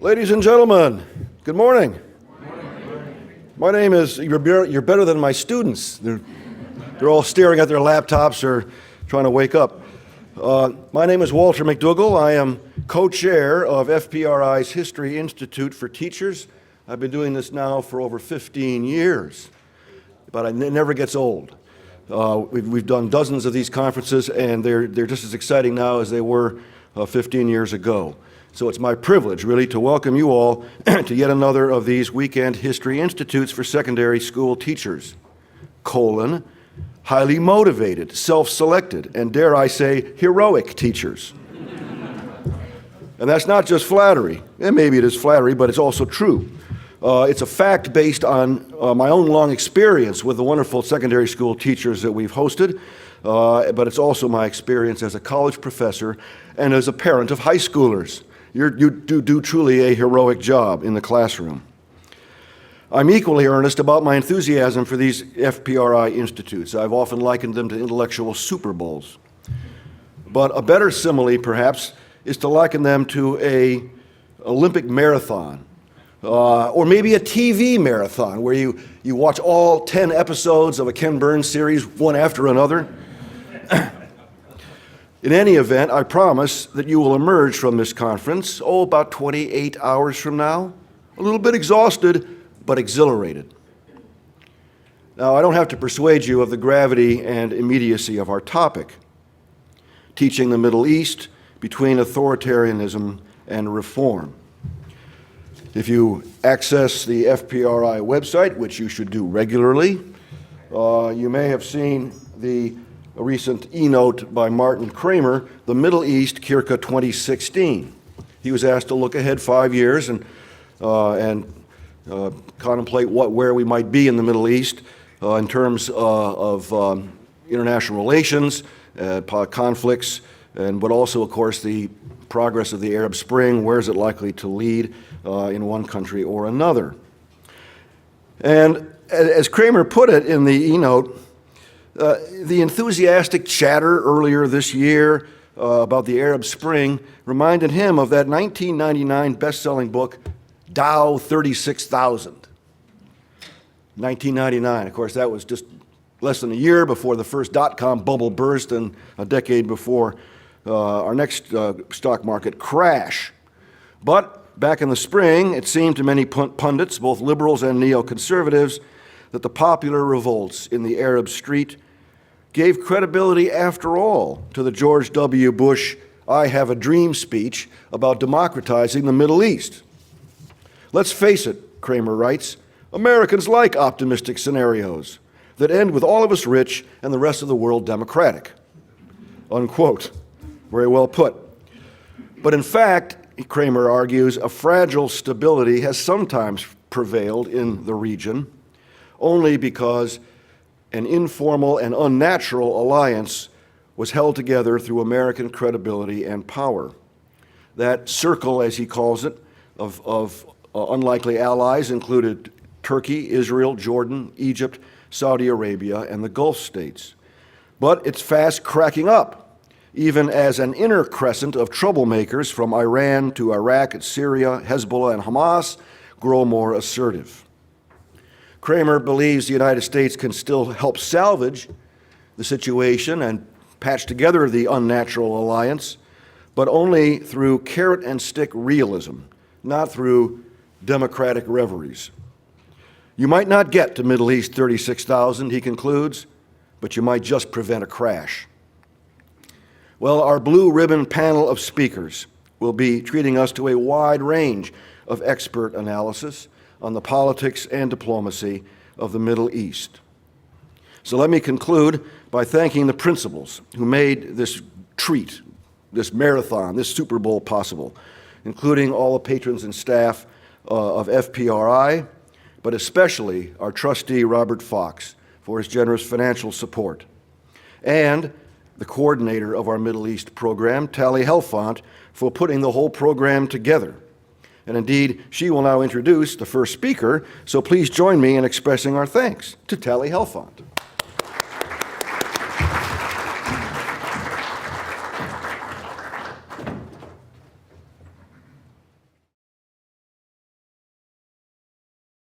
Ladies and gentlemen, good morning. My name is, you're better than my students. They're all staring at their laptops or trying to wake up. My name is Walter McDougall. I am co-chair of FPRI's History Institute for Teachers. I've been doing this now for over 15 years, but it never gets old. We've done dozens of these conferences, and they're just as exciting now as they were 15 years ago. So it's my privilege, really, to welcome you all to yet another of these weekend History Institutes for Secondary School Teachers, highly motivated, self-selected, and dare I say, heroic teachers. And that's not just flattery. And maybe it is flattery, but it's also true. It's a fact based on my own long experience with the wonderful secondary school teachers that we've hosted, but it's also my experience as a college professor and as a parent of high schoolers. You do truly a heroic job in the classroom. I'm equally earnest about my enthusiasm for these FPRI institutes. I've often likened them to intellectual Super Bowls. But a better simile, perhaps, is to liken them to an Olympic marathon, or maybe a TV marathon, where you watch all 10 episodes of a Ken Burns series, one after another. In any event, I promise that you will emerge from this conference, about 28 hours from now, a little bit exhausted, but exhilarated. Now, I don't have to persuade you of the gravity and immediacy of our topic, teaching the Middle East between authoritarianism and reform. If you access the FPRI website, which you should do regularly, you may have seen a recent e-note by Martin Kramer, The Middle East, Kirka 2016. He was asked to look ahead 5 years and contemplate where we might be in the Middle East in terms of international relations, conflicts, but also, of course, the progress of the Arab Spring. Where is it likely to lead in one country or another? And as Kramer put it in the e-note, the enthusiastic chatter earlier this year about the Arab Spring reminded him of that 1999 best-selling book, Dow 36,000. 1999, of course, that was just less than a year before the first dot-com bubble burst and a decade before our next stock market crash. But back in the spring, it seemed to many pundits, both liberals and neoconservatives, that the popular revolts in the Arab street gave credibility, after all, to the George W. Bush "I have a dream" speech about democratizing the Middle East. Let's face it, Kramer writes, Americans like optimistic scenarios that end with all of us rich and the rest of the world democratic. Unquote. Very well put. But in fact, Kramer argues, a fragile stability has sometimes prevailed in the region, only because an informal and unnatural alliance was held together through American credibility and power. That circle, as he calls it, of unlikely allies included Turkey, Israel, Jordan, Egypt, Saudi Arabia, and the Gulf states. But it's fast cracking up, even as an inner crescent of troublemakers from Iran to Iraq, Syria, Hezbollah, and Hamas grow more assertive. Kramer believes the United States can still help salvage the situation and patch together the unnatural alliance, but only through carrot-and-stick realism, not through democratic reveries. You might not get to Middle East 36,000, he concludes, but you might just prevent a crash. Well, our blue ribbon panel of speakers will be treating us to a wide range of expert analysis on the politics and diplomacy of the Middle East. So let me conclude by thanking the principals who made this treat, this marathon, this Super Bowl possible, including all the patrons and staff of FPRI, but especially our trustee, Robert Fox, for his generous financial support, and the coordinator of our Middle East program, Tally Helfont, for putting the whole program together. And indeed, she will now introduce the first speaker, so please join me in expressing our thanks to Tally Helfont.